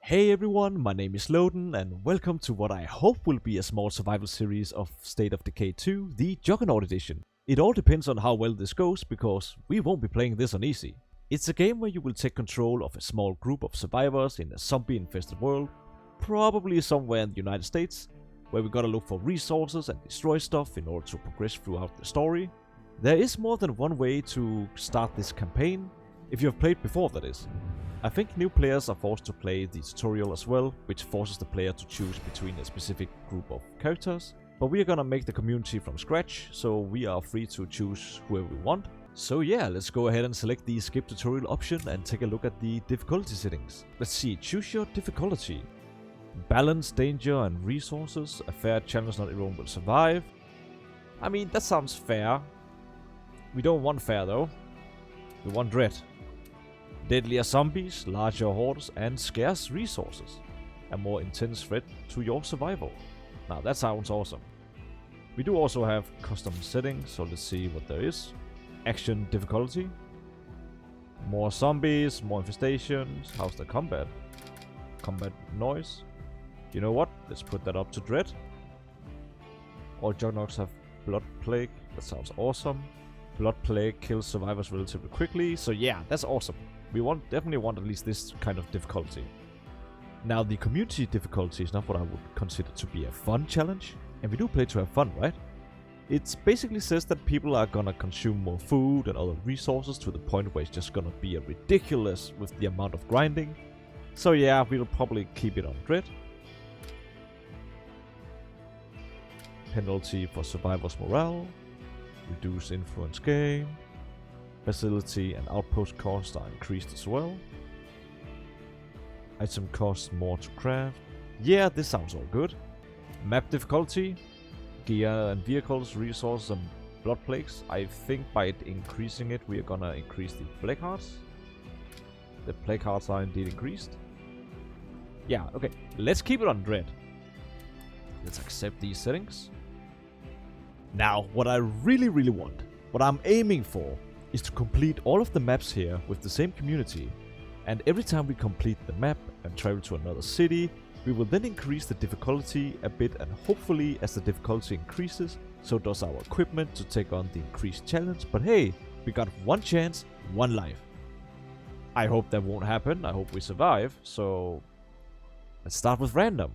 Hey everyone, my name is Loden and welcome to what I hope will be a small survival series of State of Decay 2, the Juggernaut edition. It all depends on how well this goes because we won't be playing this on easy. It's a game where you will take control of a small group of survivors in a zombie infested world, probably somewhere in the United States, where we gotta look for resources and destroy stuff in order to progress throughout the story. There is more than one way to start this campaign, if you have played before that is. I think new players are forced to play the tutorial as well, which forces the player to choose between a specific group of characters. But we are gonna make the community from scratch, so we are free to choose whoever we want. So yeah, let's go ahead and select the skip tutorial option and take a look at the difficulty settings. Let's see, choose your difficulty. Balance, danger and resources. A fair challenge, not everyone will survive. I mean, that sounds fair. We don't want fair though. We want dread. Deadlier zombies, larger hordes, and scarce resources. A more intense threat to your survival. Now that sounds awesome. We do also have custom settings, so let's see what there is. Action difficulty. More zombies, more infestations. How's the combat? Combat noise. You know what? Let's put that up to dread. All juggernauts have blood plague. That sounds awesome. Blood plague kills survivors relatively quickly. So yeah, that's awesome. We definitely want at least this kind of difficulty. Now the community difficulty is not what I would consider to be a fun challenge. And we do play to have fun, right? It basically says that people are gonna consume more food and other resources to the point where it's just gonna be ridiculous with the amount of grinding. So yeah, we'll probably keep it on dread. Penalty for survivors' morale. Reduce influence gain. Facility and outpost costs are increased as well. Item costs more to craft. Yeah, this sounds all good. Map difficulty. Gear and vehicles, resources and blood plagues. I think by increasing it we are gonna increase the plague hearts. The plague hearts are indeed increased. Yeah, okay. Let's keep it on dread. Let's accept these settings. Now, what I really want, what I'm aiming for, is to complete all of the maps here with the same community, and every time we complete the map and travel to another city, we will then increase the difficulty a bit, and hopefully as the difficulty increases, so does our equipment to take on the increased challenge. But hey, we got one chance, one life. I hope that won't happen, I hope we survive, so let's start with random.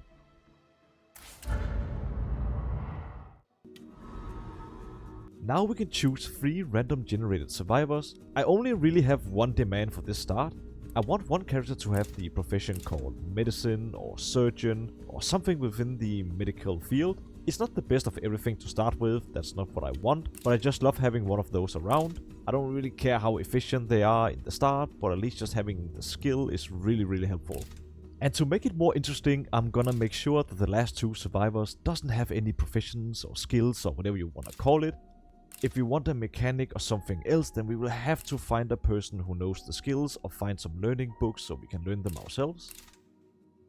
Now we can choose 3 random generated survivors. I only really have one demand for this start. I want one character to have the profession called medicine or surgeon or something within the medical field. It's not the best of everything to start with, that's not what I want, but I just love having one of those around. I don't really care how efficient they are in the start, but at least just having the skill is really helpful. And to make it more interesting, I'm gonna make sure that the last 2 survivors doesn't have any professions or skills or whatever you wanna call it. If we want a mechanic or something else, then we will have to find a person who knows the skills or find some learning books so we can learn them ourselves.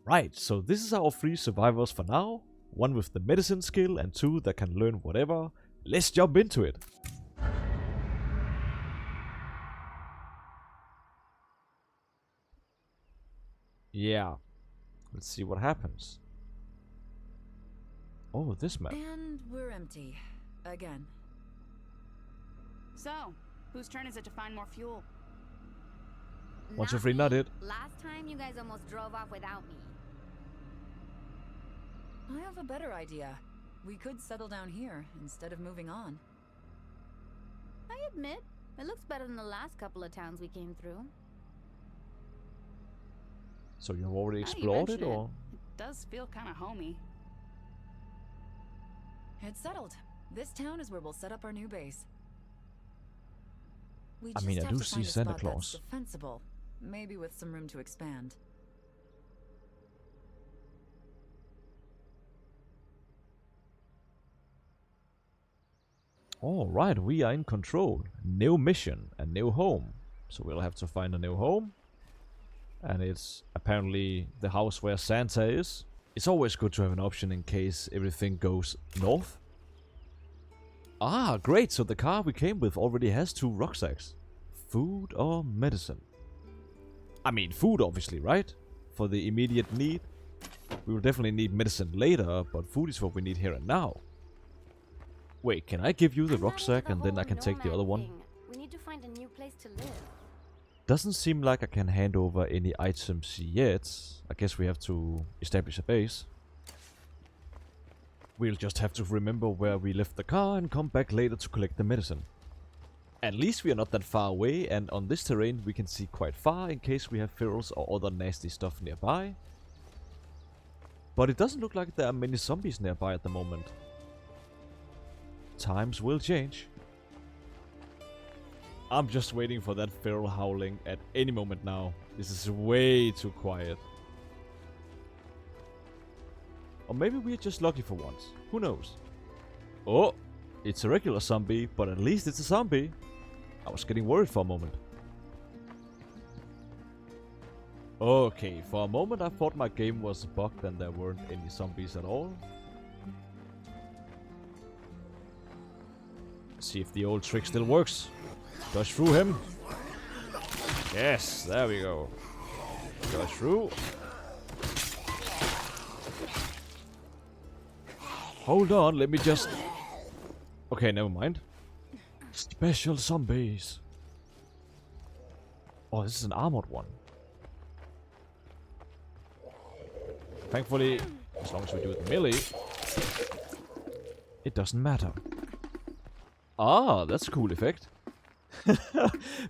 Right, so this is our 3 survivors for now. 1 with the medicine skill and 2 that can learn whatever. Let's jump into it. Yeah, let's see what happens. Oh, this map. And we're empty. Again. So, whose turn is it to find more fuel? Once you're free, not it. Last time you guys almost drove off without me. I have a better idea. We could settle down here instead of moving on. I admit, it looks better than the last couple of towns we came through. So you've already Now you explored it, mention or? It does feel kind of homey. It's settled. This town is where we'll set up our new base. We I mean, just I have do to see find a Santa spot Claus. that's defensible, maybe with some room to expand. Alright, we are in control. New mission, a new home. So we'll have to find a new home. And it's apparently the house where Santa is. It's always good to have an option in case everything goes north. Ah, great, so the car we came with already has 2 rucksacks. Food or medicine? I mean, food obviously, right? for the immediate need. We will definitely need medicine later, but food is what we need here and now. Wait, can I give you the I'm not rucksack into and then I whole can take the other nomad one? thing. We need to find a new place to live. Doesn't seem like I can hand over any items yet. I guess we have to establish a base. We'll just have to remember where we left the car and come back later to collect the medicine. At least we are not that far away, and on this terrain we can see quite far in case we have ferals or other nasty stuff nearby. But it doesn't look like there are many zombies nearby at the moment. Times will change. I'm just waiting for that feral howling at any moment now. This is way too quiet. Or maybe we're just lucky for once. Who knows? Oh, it's a regular zombie, but at least it's a zombie. I was getting worried for a moment. Okay, for a moment I thought my game was bugged and there weren't any zombies at all. See if the old trick still works. Dodge through him. Yes, there we go. Dodge through. Hold on, let me just... Okay, never mind. Special zombies. Oh, this is an armored one. Thankfully, as long as we do it melee, it doesn't matter. Ah, that's a cool effect.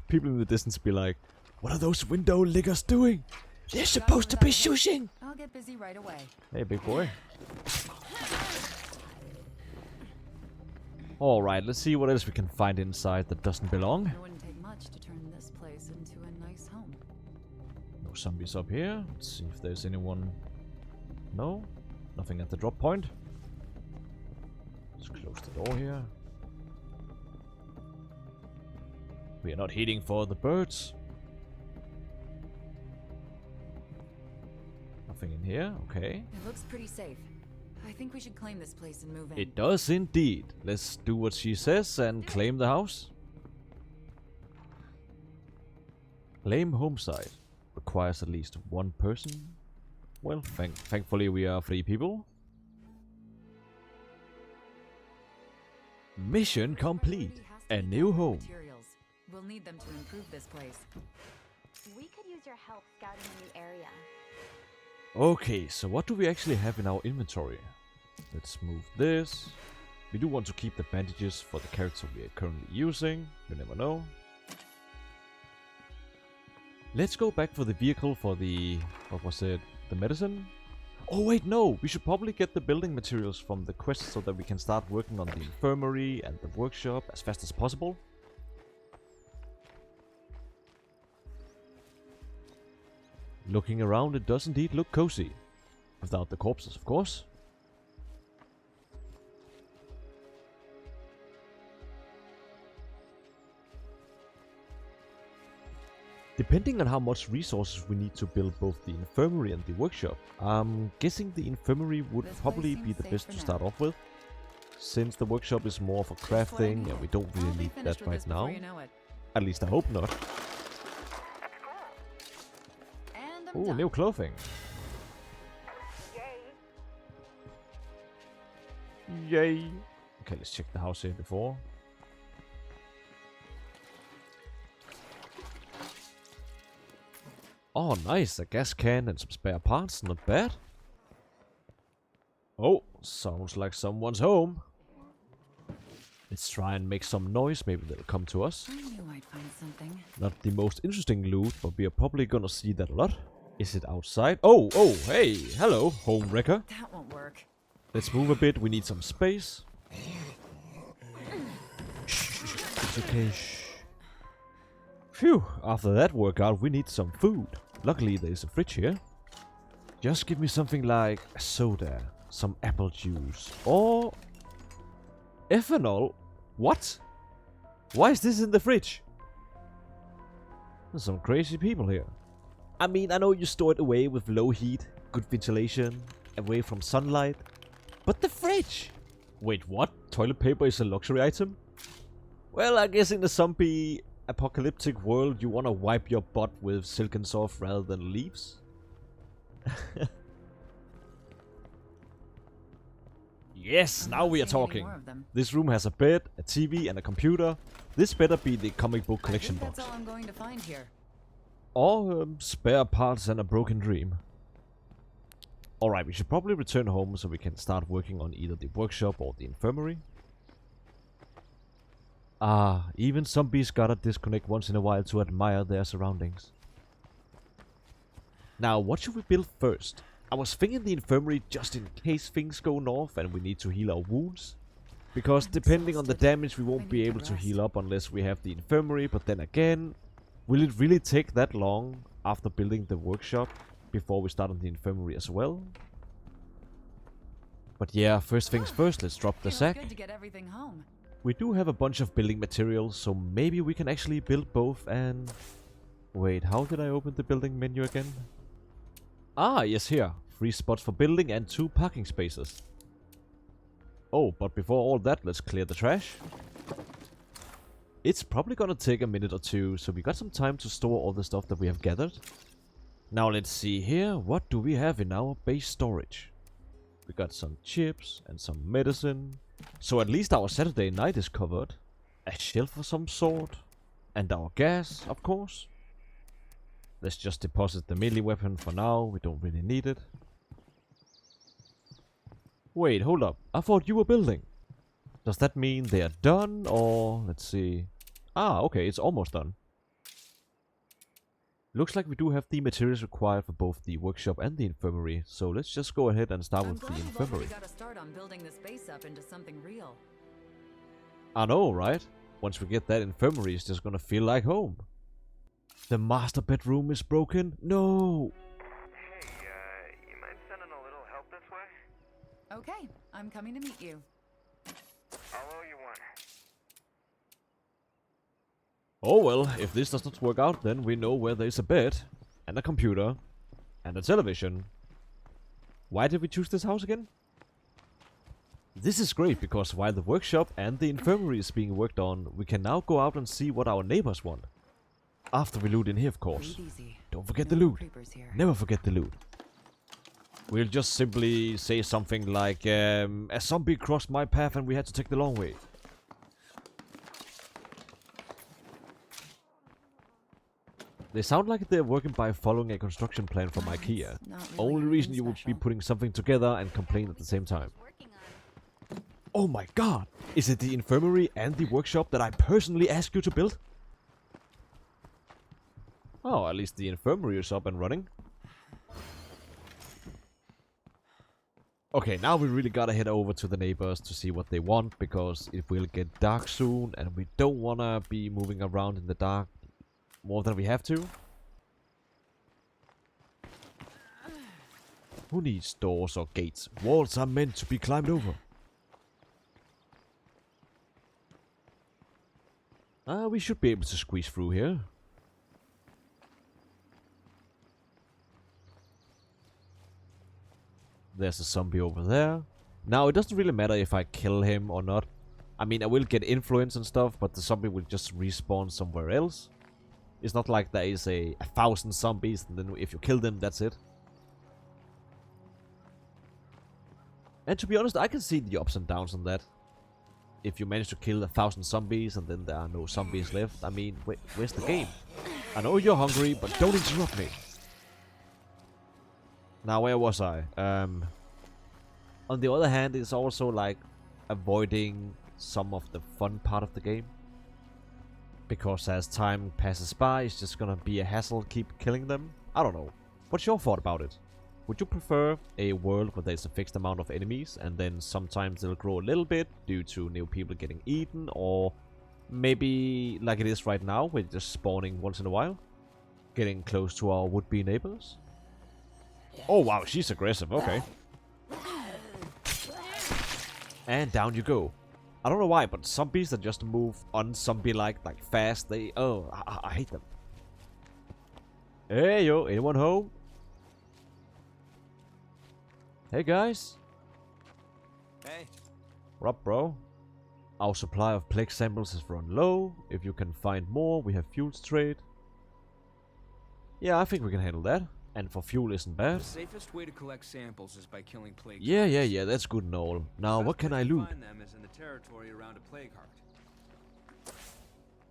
People in the distance be like, what are those window lickers doing? They're supposed to be shushing! I'll get busy right away. Hey, big boy. Alright, let's see what else we can find inside that doesn't belong. It wouldn't take much to turn this place into a nice home. No zombies up here. Let's see if there's anyone. No? Nothing at the drop point. Let's close the door here. We are not heeding for the birds. Nothing in here, okay. It looks pretty safe. I think we should claim this place and move in. It does indeed. Let's do what she says and claim the house. Claim homesite. Requires at least one person. Well, thankfully we are 3 people. Mission complete. A new home. Materials. We'll need them to improve this place. We could use your help scouting a new area. Okay, so what do we actually have in our inventory? Let's move this. We do want to keep the bandages for the character we are currently using. You never know. Let's go back for the vehicle for the... what was it? The medicine? Oh wait, no! We should probably get the building materials from the quest so that we can start working on the infirmary and the workshop as fast as possible. Looking around, it does indeed look cozy. Without the corpses, of course. Depending on how much resources we need to build both the infirmary and the workshop, I'm guessing the infirmary would This probably place be the seems best safe to for start now. off with. Since the workshop is more for crafting and we don't I'll really be need finished that with right this before now. you know it. At least I hope not. And I'm Oh, done. new clothing. Yay! Okay, let's check the house here before. Oh, nice. A gas can and some spare parts. Not bad. Oh, sounds like someone's home. Let's try and make some noise. Maybe they'll come to us. I knew I'd find something. Not the most interesting loot, but we are probably gonna see that a lot. Is it outside? Oh, hey. Hello, home wrecker. That won't work. Let's move a bit. We need some space. Shh, it's okay. Shh. Phew. After that workout, we need some food. Luckily, there's a fridge here. Just give me something like a soda, some apple juice, or ethanol. What? Why is this in the fridge? There's some crazy people here. I mean, I know you store it away with low heat, good ventilation, away from sunlight. But the fridge! Wait, what? Toilet paper is a luxury item? Well, I guess in the zombie apocalyptic world you wanna wipe your butt with silk and soft rather than leaves. Yes, I'm now not we are seeing any talking. more of them. This room has a bed, a TV, and a computer. This better be the comic book collection I think box. that's all I'm going to find here. Or spare parts and a broken dream. Alright, we should probably return home so we can start working on either the workshop or the infirmary. Ah, even zombies gotta disconnect once in a while to admire their surroundings. Now, what should we build first? I was thinking the infirmary just in case things go north and we need to heal our wounds. Because I'm depending on the exhausted. damage we I won't be need to able to rest. heal up unless we have the infirmary, but then again, will it really take that long after building the workshop before we start on the infirmary as well? But yeah, first things first, let's drop the Feels sack. good to get everything home. We do have a bunch of building materials, so maybe we can actually build both and... Wait, how did I open the building menu again? Ah, yes, here. 3 spots for building and 2 parking spaces. Oh, but before all that, let's clear the trash. It's probably gonna take a minute or two, so we got some time to store all the stuff that we have gathered. Now let's see here, what do we have in our base storage? We got some chips and some medicine. So at least our Saturday night is covered. A shelf of some sort. And our gas, of course. Let's just deposit the melee weapon for now, we don't really need it. Wait, hold up, I thought you were building. Does that mean they are done, or... let's see... Ah, okay, it's almost done. Looks like we do have the materials required for both the workshop and the infirmary, so let's just go ahead and start I'm with the glad we've infirmary. already got a start on building this base up into something real. I know, right? Once we get that infirmary, it's just gonna feel like home. The master bedroom is broken? No! Hey, you mind sending a little help this way? Okay, I'm coming to meet you. I'll owe you one. Oh well, if this does not work out, then we know where there's a bed, and a computer, and a television. Why did we choose this house again? This is great, because while the workshop and the infirmary is being worked on, we can now go out and see what our neighbors want. After we loot in here, of course. Breathe easy. Don't forget No the more loot. creepers here. Never forget the loot. We'll just simply say something like, a zombie crossed my path and we had to take the long way. They sound like they're working by following a construction plan from IKEA. It's not really Only anything reason you would be special. putting something together and complain at the same time. Working on. Oh my god! Is it the infirmary and the workshop that I personally asked you to build? Oh, at least the infirmary is up and running. Okay, now we really gotta head over to the neighbors to see what they want, because it will get dark soon and we don't wanna be moving around in the dark more than we have to. Who needs doors or gates? Walls are meant to be climbed over. We should be able to squeeze through here. There's a zombie over there. Now, it doesn't really matter if I kill him or not. I mean, I will get influence and stuff, but the zombie will just respawn somewhere else. It's not like there is 1,000 zombies, and then if you kill them, that's it. And to be honest, I can see the ups and downs on that. If you manage to kill 1,000 zombies, and then there are no zombies left, I mean, where's the game? I know you're hungry, but don't interrupt me. Now, where was I? On the other hand, it's also like avoiding some of the fun part of the game. Because as time passes by, it's just gonna be a hassle keep killing them. I don't know. What's your thought about it? Would you prefer a world where there's a fixed amount of enemies and then sometimes they'll grow a little bit due to new people getting eaten, or maybe like it is right now, we're just spawning once in a while, getting close to our would-be neighbors? Oh wow, she's aggressive, okay. And down you go. I don't know why, but zombies that just move un-zombie-like, like fast, they... Oh, I hate them. Hey yo, anyone home? Hey guys. Hey. What up, bro? Our supply of plague samples has run low. If you can find more, we have fuel to trade. Yeah, I think we can handle that. And for fuel isn't bad. The safest way to collect samples is by killing plague Yeah, that's good and all. Now, what can I loot? Find them is in the territory around a plague heart.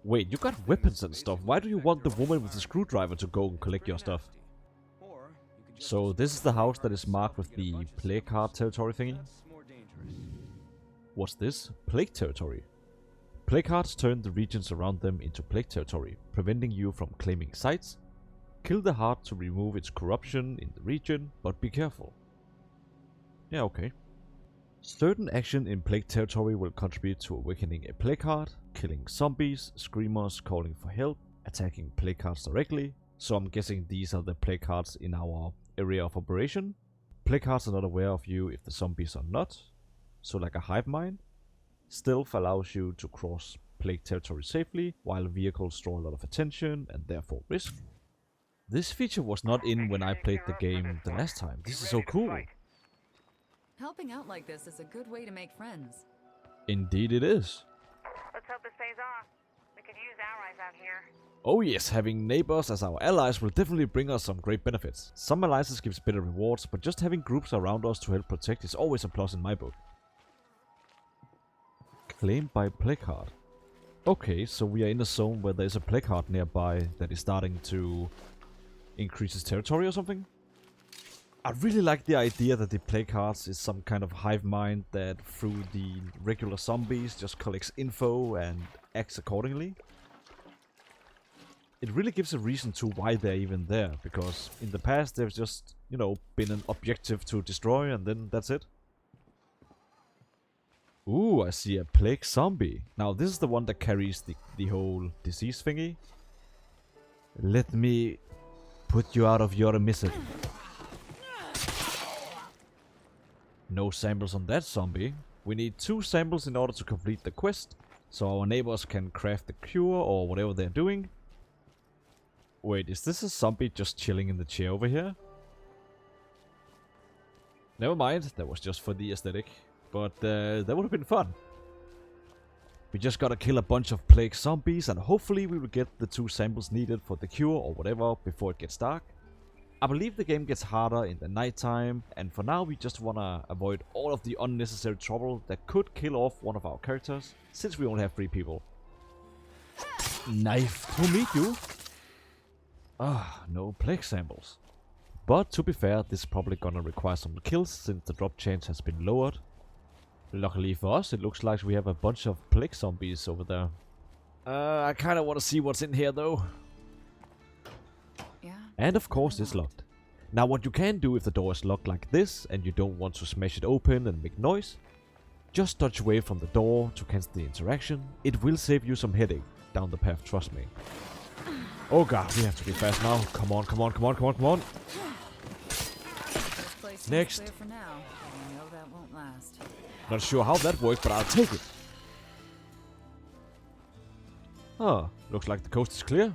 Wait, you got weapons and stuff. Why do you want the woman with the screwdriver to go and collect your stuff? Or you could just So this is the house that is marked with the plague heart territory thingy. That's more dangerous. What's this? Plague territory. Plague hearts turn the regions around them into plague territory, preventing you from claiming sites. Kill the heart to remove its corruption in the region, but be careful. Yeah, okay. Certain action in plague territory will contribute to awakening a plague heart, killing zombies, screamers calling for help, attacking plague hearts directly. So I'm guessing these are the plague hearts in our area of operation. Plague hearts are not aware of you if the zombies are not. So like a hive mind. Stealth allows you to cross plague territory safely, while vehicles draw a lot of attention and therefore risk. This feature was not in when I played the game the last time. This is so cool. Helping out like this is a good way to make friends. Indeed it is. Let's hope this pays off. We could use allies out here. Oh yes, having neighbors as our allies will definitely bring us some great benefits. Some alliances gives better rewards, but just having groups around us to help protect is always a plus in my book. Claimed by plague heart. Okay, so we are in a zone where there is a plague heart nearby that is starting to increase its territory or something. I really like the idea that the plague hearts is some kind of hive mind that through the regular zombies just collects info and acts accordingly. It really gives a reason to why they're even there, because in the past there's just, you know, been an objective to destroy and then that's it. Ooh, I see a plague zombie. Now this is the one that carries the whole disease thingy. Let me put you out of your misery. No samples on that zombie. We need 2 samples in order to complete the quest, so our neighbors can craft the cure or whatever they're doing. Wait, is this a zombie just chilling in the chair over here? Never mind, that was just for the aesthetic. But that would have been fun. We just gotta kill a bunch of plague zombies and hopefully we will get the 2 samples needed for the cure or whatever before it gets dark. I believe the game gets harder in the nighttime, and for now we just wanna avoid all of the unnecessary trouble that could kill off one of our characters, since we only have 3 people. Knife to meet you. Ah, no plague samples. But to be fair, this is probably gonna require some kills since the drop chance has been lowered. Luckily for us, it looks like we have a bunch of plague zombies over there. I kinda wanna see what's in here though. Yeah. And of course it's locked. Now what you can do if the door is locked like this and you don't want to smash it open and make noise, just dodge away from the door to cancel the interaction. It will save you some headache down the path, trust me. Oh god, we have to be fast now. Come on, come on, come on, come on, come on. This place seems Next. clear for now, but I know that won't last. Not sure how that worked, but I'll take it. Huh, looks like the coast is clear.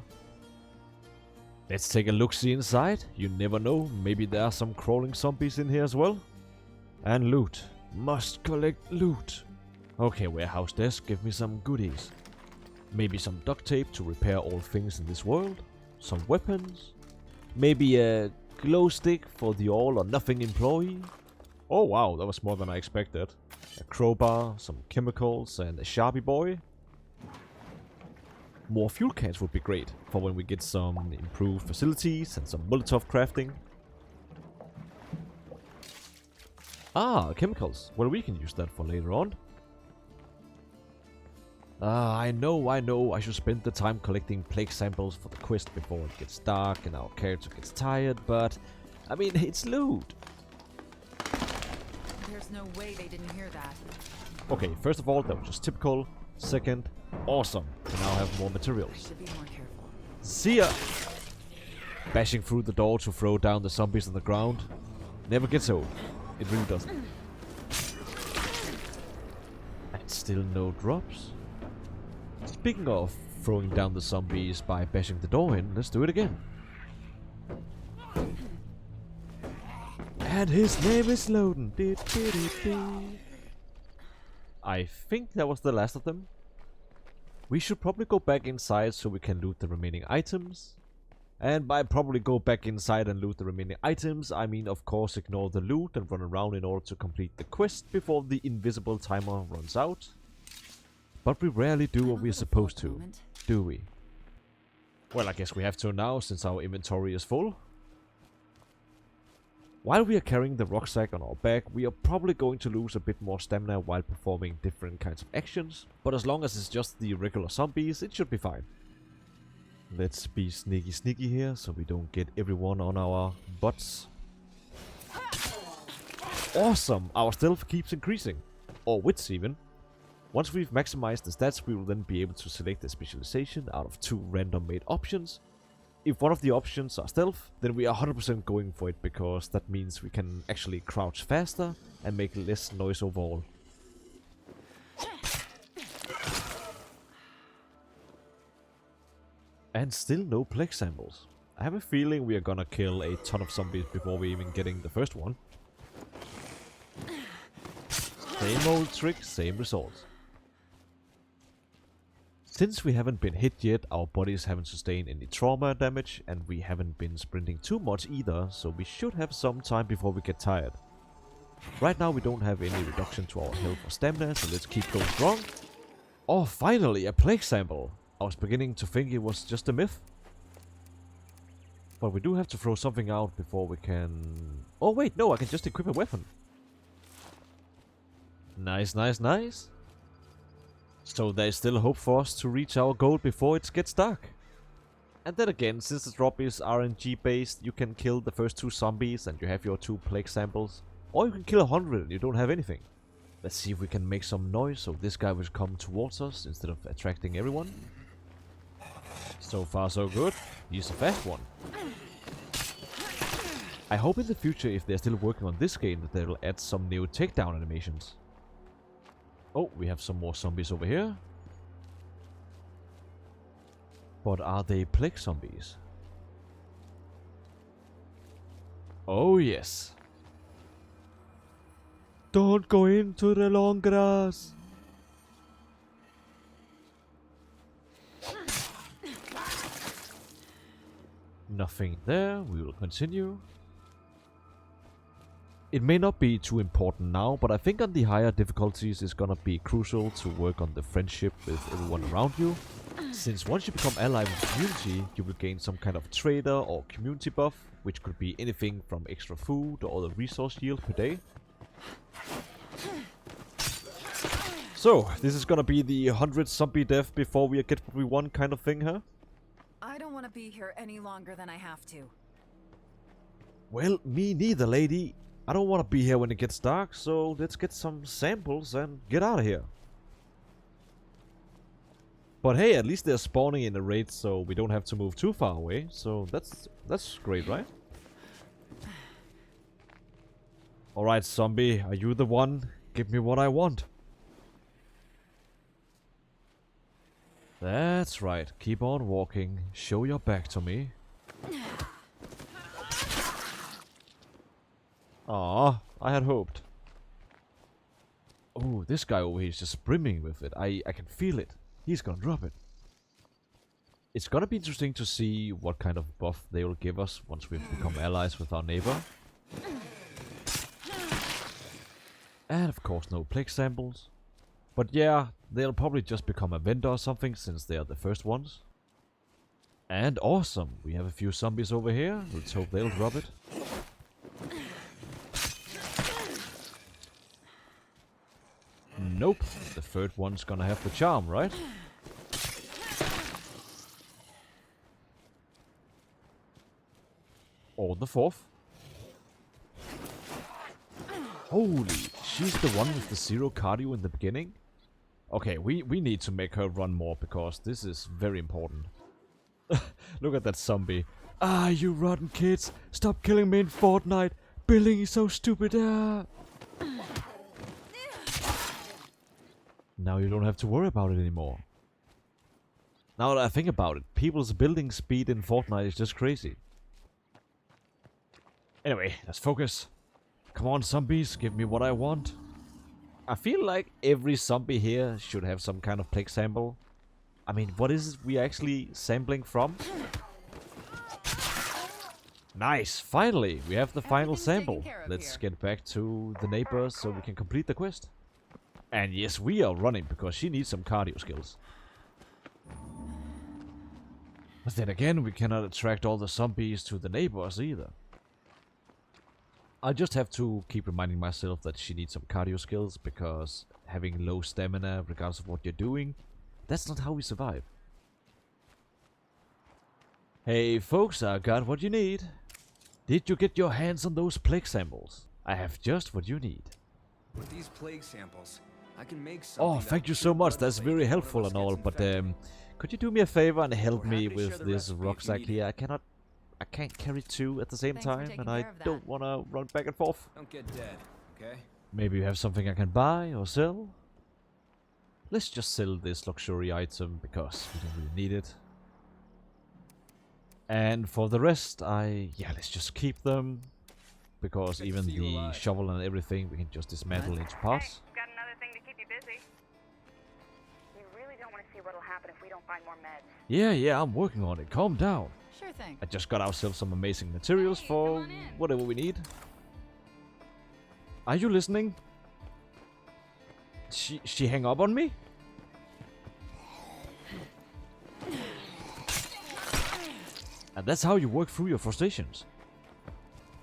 Let's take a look-see inside. You never know, maybe there are some crawling zombies in here as well. And loot. Must collect loot. Okay, warehouse desk, give me some goodies. Maybe some duct tape to repair all things in this world. Some weapons. Maybe a glow stick for the all-or-nothing employee. Oh wow, that was more than I expected. A crowbar, some chemicals, and a Sharpie boy. More fuel cans would be great for when we get some improved facilities and some Molotov crafting. Ah, chemicals. Well, we can use that for later on. I know. I should spend the time collecting plague samples for the quest before it gets dark and our character gets tired, but I mean, it's loot. There's no way they didn't hear that. Okay, first of all, that was just typical. Second, awesome. We now have more I materials. should be more careful. See ya! Bashing through the door to throw down the zombies on the ground. Never gets old. It really doesn't. And still no drops. Speaking of throwing down the zombies by bashing the door in, let's do it again. And his name is Loden. I think that was the last of them. We should probably go back inside so we can loot the remaining items. And by probably go back inside and loot the remaining items, I mean of course ignore the loot and run around in order to complete the quest before the invisible timer runs out. But we rarely do what we're supposed to, do we? Well, I guess we have to now, since our inventory is full. While we are carrying the rucksack on our back, we are probably going to lose a bit more stamina while performing different kinds of actions. But as long as it's just the regular zombies, it should be fine. Let's be sneaky here, so we don't get everyone on our butts. Awesome! Our stealth keeps increasing. Or wits even. Once we've maximized the stats, we will then be able to select a specialization out of 2 random made options. If one of the options are stealth, then we are 100% going for it, because that means we can actually crouch faster and make less noise overall. And still no plague samples. I have a feeling we are gonna kill a ton of zombies before we even getting the first one. Same old trick, same result. Since we haven't been hit yet, our bodies haven't sustained any trauma damage, and we haven't been sprinting too much either, so we should have some time before we get tired. Right now we don't have any reduction to our health or stamina, so let's keep going strong. Oh, finally, a plague sample! I was beginning to think it was just a myth. But we do have to throw something out before we can... Oh wait, no, I can just equip a weapon. Nice, nice, nice. So there's still hope for us to reach our goal before it gets dark. And then again, since the drop is RNG based, you can kill the first 2 zombies and you have your 2 plague samples. Or you can kill 100 and you don't have anything. Let's see if we can make some noise so this guy will come towards us instead of attracting everyone. So far so good. He's a fast one. I hope in the future, if they're still working on this game, that they'll add some new takedown animations. Oh, we have some more zombies over here. But are they plague zombies? Oh yes. Don't go into the long grass. Nothing there, we will continue. It may not be too important now, but I think on the higher difficulties it's gonna be crucial to work on the friendship with everyone around you. Since once you become allied with the community, you will gain some kind of trader or community buff, which could be anything from extra food or the resource yield per day. So, this is gonna be the 100 zombie death before we get what we want kind of thing, huh? I don't want to be here any longer than I have to. Well, me neither, lady. I don't want to be here when it gets dark, so let's get some samples and get out of here. But hey, at least they're spawning in the raid, so we don't have to move too far away. So that's great, right? Alright, zombie, are you the one? Give me what I want. That's right, keep on walking. Show your back to me. Aw, I had hoped. Oh, this guy over here is just brimming with it. I can feel it. He's gonna drop it. It's gonna be interesting to see what kind of buff they will give us once we've become allies with our neighbor. And of course no plague samples. But yeah, they'll probably just become a vendor or something since they are the first ones. And awesome, we have a few zombies over here. Let's hope they'll drop it. Nope, the third one's gonna have the charm, right? Or the fourth. Holy, she's the one with the 0 cardio in the beginning? Okay, we need to make her run more because this is very important. Look at that zombie. Ah, you rotten kids! Stop killing me in Fortnite! Building is so stupid! Ah. Now you don't have to worry about it anymore. Now that I think about it, people's building speed in Fortnite is just crazy. Anyway, let's focus. Come on, zombies, give me what I want. I feel like every zombie here should have some kind of plague sample. I mean, what is it we are actually sampling from? Nice! Finally! We have the final Everything's taken sample. care of Let's here. get back to the neighbor so we can complete the quest. And yes, we are running because she needs some cardio skills. But then again, we cannot attract all the zombies to the neighbors either. I just have to keep reminding myself that she needs some cardio skills, because having low stamina, regardless of what you're doing, that's not how we survive. Hey folks, I got what you need. Did you get your hands on those plague samples? I have just what you need. With these plague samples, I can make something. Oh, that thank will you so cure much, blood that's plague very if one of helpful us and all, gets but infected. could you do me a favor and help We're me happy to share with the this recipe if you rucksack need here? it. I can't carry two at the same Thanks for time, taking and I care of that. don't wanna run back and forth. Don't get dead, okay? Maybe you have something I can buy or sell? Let's just sell this luxury item because we don't really need it. And for the rest, let's just keep them. Because Good to even see you the alive. shovel and everything we can just dismantle into parts. Got another thing to keep you busy. You really don't want to see what'll happen if we don't find more meds. Yeah, I'm working on it. Calm down. Sure thing. I just got ourselves some amazing materials for come on in. whatever we need. Are you listening? She hang up on me? And that's how you work through your frustrations.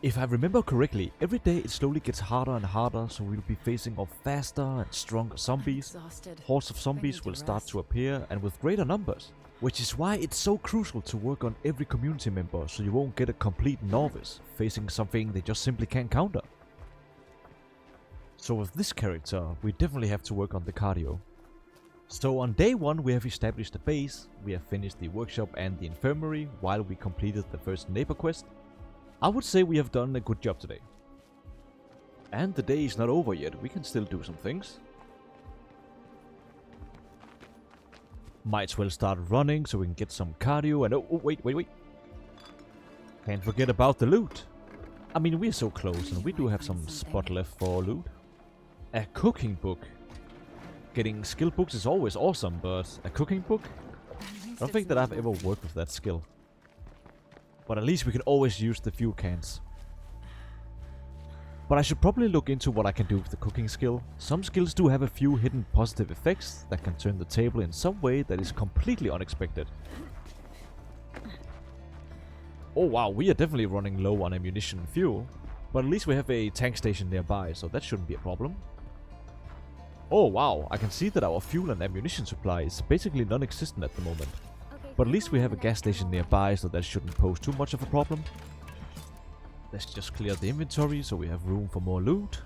If I remember correctly, every day it slowly gets harder and harder, so we'll be facing off faster and stronger zombies. Exhausted. Hordes of I zombies need to will start rest. to appear, and with greater numbers. Which is why it's so crucial to work on every community member, so you won't get a complete novice facing something they just simply can't counter. So with this character, we definitely have to work on the cardio. So on day 1 we have established the base, we have finished the workshop and the infirmary while we completed the first neighbor quest. I would say we have done a good job today. And the day is not over yet, we can still do some things. Might as well start running so we can get some cardio and wait. Can't forget about the loot. I mean, we're so close and we do have some spot left for loot. A cooking book. Getting skill books is always awesome, but a cooking book? I don't think that I've ever worked with that skill. But at least we can always use the fuel cans. But I should probably look into what I can do with the cooking skill. Some skills do have a few hidden positive effects that can turn the table in some way that is completely unexpected. Oh wow, we are definitely running low on ammunition and fuel. But at least we have a tank station nearby, so that shouldn't be a problem. Oh wow, I can see that our fuel and ammunition supply is basically non-existent at the moment. Okay, But at keep least we going have a to the gas next station level. nearby, so that shouldn't pose too much of a problem. Let's just clear the inventory so we have room for more loot.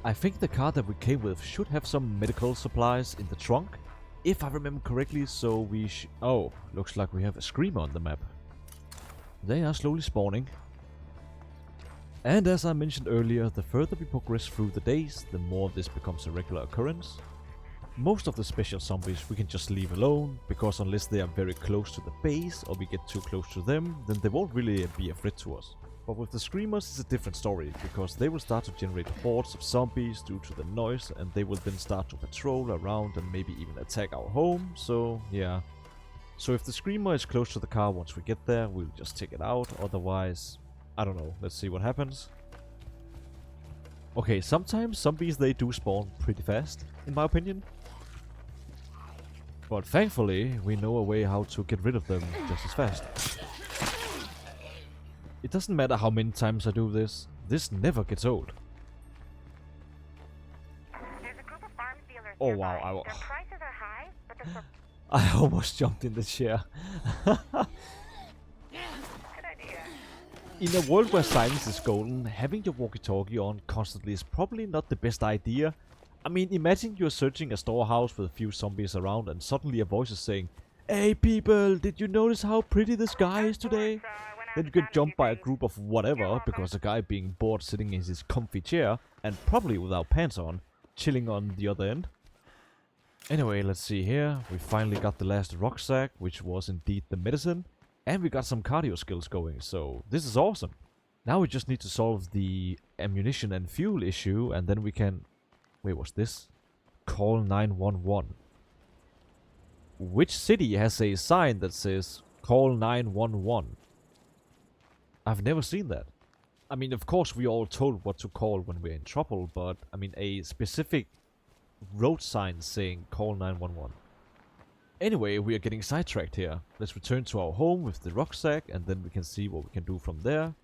I think the car that we came with should have some medical supplies in the trunk, if I remember correctly, so we oh, looks like we have a screamer on the map. They are slowly spawning. And as I mentioned earlier, the further we progress through the days, the more this becomes a regular occurrence. Most of the special zombies we can just leave alone, because unless they are very close to the base or we get too close to them, then they won't really be a threat to us. But with the screamers it's a different story, because they will start to generate hordes of zombies due to the noise, and they will then start to patrol around and maybe even attack our home, so yeah. So if the screamer is close to the car once we get there, we'll just take it out, otherwise, I don't know, let's see what happens. Okay, sometimes zombies they do spawn pretty fast, in my opinion. But thankfully, we know a way how to get rid of them just as fast. It doesn't matter how many times I do this never gets old. There's a group of arms dealers Oh nearby. wow, Their prices are high, but they're for I almost jumped in the chair. good idea. In a world where silence is golden, having your walkie-talkie on constantly is probably not the best idea. I mean, imagine you're searching a storehouse with a few zombies around and suddenly a voice is saying, "Hey people, did you notice how pretty the sky is today?" Then you get jumped by a group of whatever because a guy being bored sitting in his comfy chair and probably without pants on, chilling on the other end. Anyway, let's see here. We finally got the last rucksack, which was indeed the medicine. And we got some cardio skills going, so this is awesome. Now we just need to solve the ammunition and fuel issue, and then we can... Wait, what's this? Call 911. Which city has a sign that says Call 911? I've never seen that. I mean, of course, we all told what to call when we're in trouble, but I mean, a specific road sign saying call 911. Anyway, we are getting sidetracked here. Let's return to our home with the rucksack, and then we can see what we can do from there.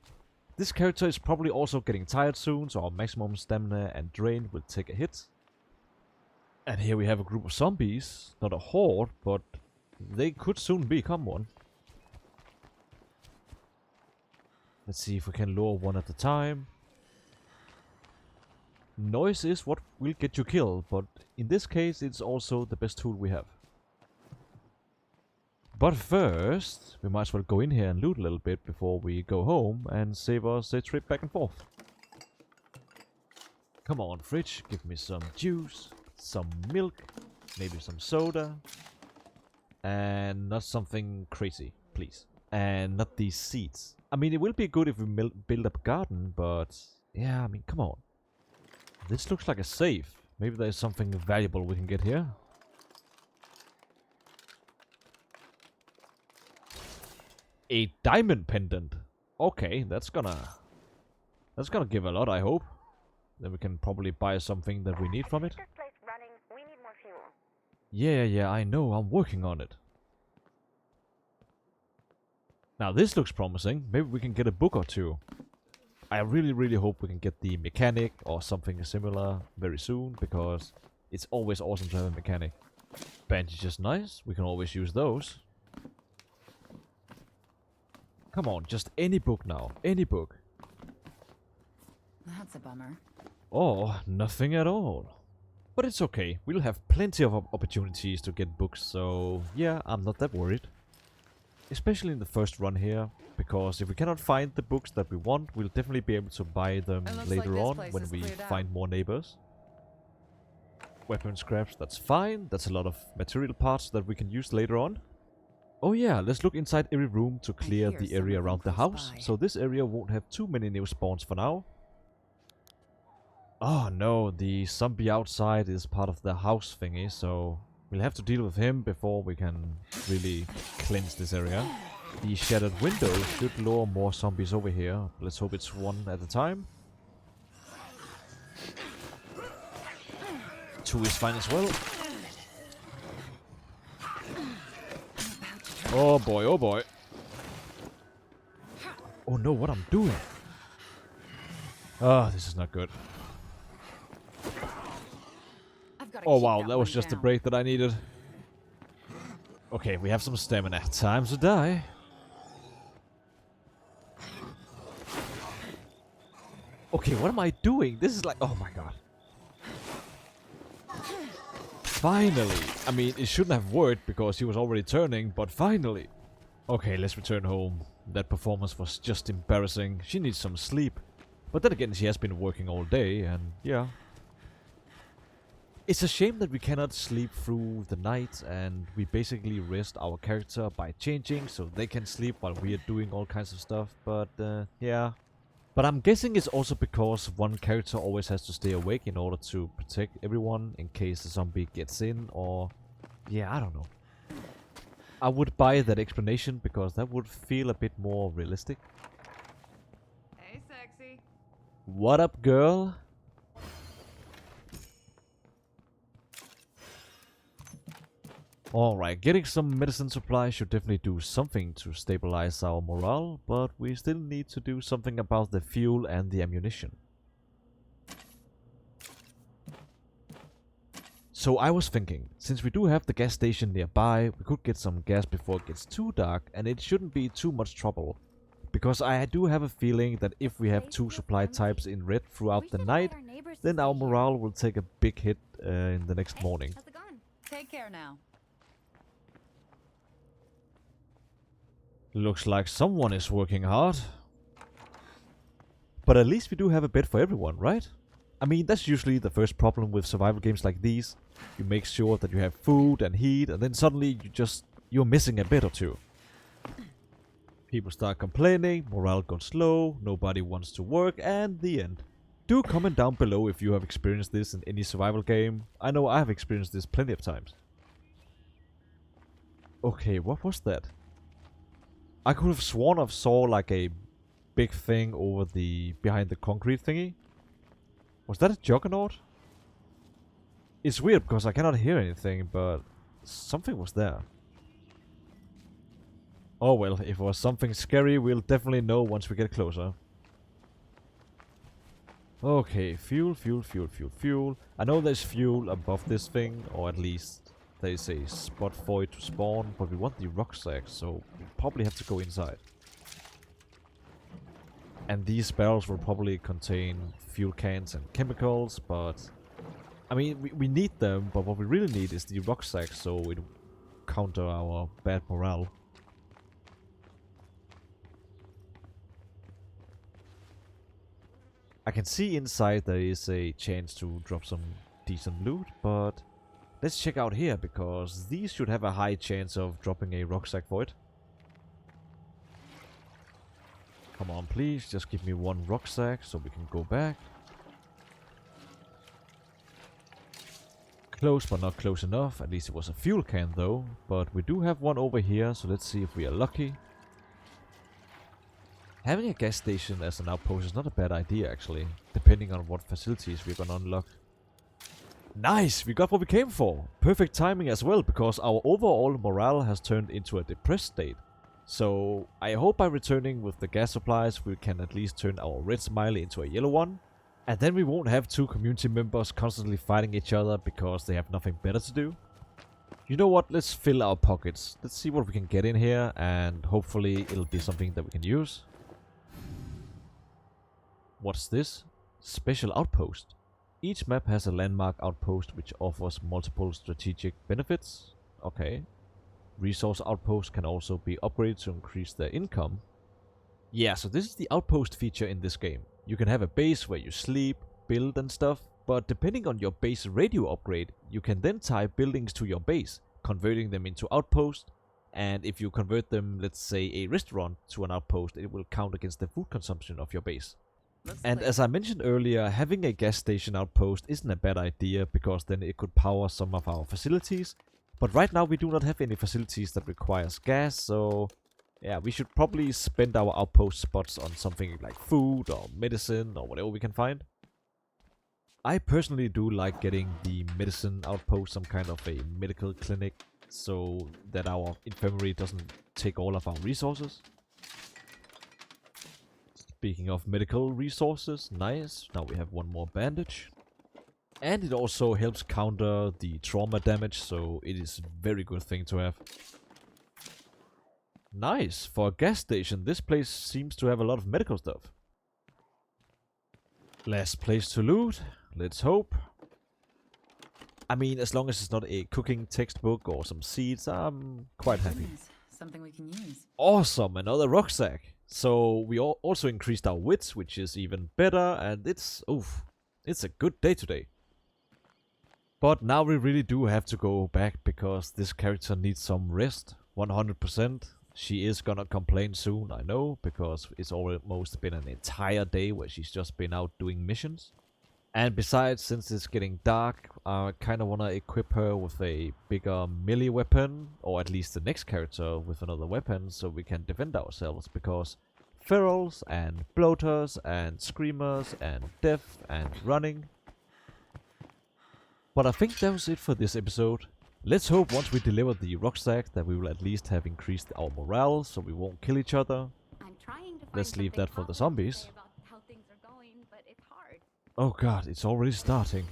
This character is probably also getting tired soon, so our maximum stamina and drain will take a hit. And here we have a group of zombies. Not a horde, but they could soon become one. Let's see if we can lure one at a time. Noise is what will get you killed, but in this case it's also the best tool we have. But first, we might as well go in here and loot a little bit before we go home and save us a trip back and forth. Come on, fridge, give me some juice, some milk, maybe some soda. And not something crazy, please. And not these seeds. I mean, it will be good if we build up a garden, but yeah, I mean, come on. This looks like a safe. Maybe there's something valuable we can get here. A diamond pendant. Okay, that's gonna give a lot, I hope. Then we can probably buy something that we need from it. Keep this place running. We need more fuel. Yeah, I know. I'm working on it. Now this looks promising. Maybe we can get a book or two. I really hope we can get the mechanic or something similar very soon, because it's always awesome to have a mechanic. Bandages nice. We can always use those. Come on, just any book now. Any book. That's a bummer. Or nothing at all. But it's okay. We'll have plenty of opportunities to get books, so yeah, I'm not that worried. Especially in the first run here, because if we cannot find the books that we want, we'll definitely be able to buy them later on when we find more neighbors. Weapon scraps, that's fine. That's a lot of material parts that we can use later on. Oh yeah, let's look inside every room to clear the area around the house, so this area won't have too many new spawns for now. Oh no, the zombie outside is part of the house thingy, so we'll have to deal with him before we can really cleanse this area. The shattered window should lure more zombies over here. Let's hope it's one at a time. 2 is fine as well. Oh boy, oh boy. Oh no, what I'm doing? Ah, this is not good. Oh wow, that was just the break that I needed. Okay, we have some stamina. Time to die. Okay, what am I doing? This is like... oh my god. Finally! I mean, it shouldn't have worked because he was already turning, but finally! Okay, let's return home. That performance was just embarrassing. She needs some sleep. But then again, she has been working all day, and yeah. It's a shame that we cannot sleep through the night, and we basically rest our character by changing, so they can sleep while we are doing all kinds of stuff, but yeah. But I'm guessing it's also because one character always has to stay awake in order to protect everyone in case the zombie gets in, or... yeah, I don't know. I would buy that explanation because that would feel a bit more realistic. Hey, sexy. What up, girl? Alright, getting some medicine supply should definitely do something to stabilize our morale, but we still need to do something about the fuel and the ammunition. So I was thinking, since we do have the gas station nearby, we could get some gas before it gets too dark, and it shouldn't be too much trouble. Because I do have a feeling that if we have 2 supply types in red throughout the night, then our morale will take a big hit in the next morning. How's it going? Take care now. Looks like someone is working hard. But at least we do have a bed for everyone, right? I mean, that's usually the first problem with survival games like these. You make sure that you have food and heat, and then suddenly you're missing a bed or two. People start complaining, morale goes low, nobody wants to work, and the end. Do comment down below if you have experienced this in any survival game. I know I have experienced this plenty of times. Okay, what was that? I could have sworn I saw like a big thing over behind the concrete thingy. Was that a juggernaut? It's weird because I cannot hear anything, but something was there. Oh well, if it was something scary, we'll definitely know once we get closer. Okay, fuel. I know there's fuel above this thing, or at least there's a spot for it to spawn, but we want the rucksack, so we probably have to go inside. And these barrels will probably contain fuel cans and chemicals, but I mean, we need them, but what we really need is the rucksack, so it counter our bad morale. I can see inside there is a chance to drop some decent loot, but let's check out here, because these should have a high chance of dropping a rucksack for it. Come on, please, just give me one rucksack so we can go back. Close, but not close enough. At least it was a fuel can though, but we do have one over here, so let's see if we are lucky. Having a gas station as an outpost is not a bad idea, actually, depending on what facilities we're gonna unlock. Nice! We got what we came for! Perfect timing as well, because our overall morale has turned into a depressed state. So, I hope by returning with the gas supplies we can at least turn our red smiley into a yellow one. And then we won't have two community members constantly fighting each other because they have nothing better to do. You know what? Let's fill our pockets. Let's see what we can get in here, and hopefully it'll be something that we can use. What's this? Special outpost. Each map has a landmark outpost which offers multiple strategic benefits. Okay. Resource outposts can also be upgraded to increase their income. Yeah, so this is the outpost feature in this game. You can have a base where you sleep, build and stuff, but depending on your base radio upgrade, you can then tie buildings to your base, converting them into outposts. And if you convert them, let's say a restaurant, to an outpost, it will count against the food consumption of your base. And as I mentioned earlier, having a gas station outpost isn't a bad idea, because then it could power some of our facilities. But right now we do not have any facilities that requires gas, so yeah, we should probably spend our outpost spots on something like food or medicine or whatever we can find. I personally do like getting the medicine outpost, some kind of a medical clinic, so that our infirmary doesn't take all of our resources. Speaking of medical resources, nice. Now we have one more bandage. And it also helps counter the trauma damage, so it is a very good thing to have. Nice. For a gas station, this place seems to have a lot of medical stuff. Last place to loot. Let's hope. I mean, as long as it's not a cooking textbook or some seeds, I'm quite happy. Goodness, something we can use. Awesome, another rucksack. So we also increased our wits, which is even better, and it's a good day today. But now we really do have to go back, because this character needs some rest, 100%. She is gonna complain soon, I know, because it's almost been an entire day where she's just been out doing missions. And besides, since it's getting dark, I kinda wanna equip her with a bigger melee weapon, or at least the next character with another weapon, so we can defend ourselves, because ferals and bloaters and screamers and death and running. But I think that was it for this episode. Let's hope once we deliver the rucksack that we will at least have increased our morale, so we won't kill each other. I'm trying to find Let's leave that for the something positive to zombies. say about how things are going, but it's hard. Oh god, it's already starting.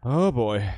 Oh boy.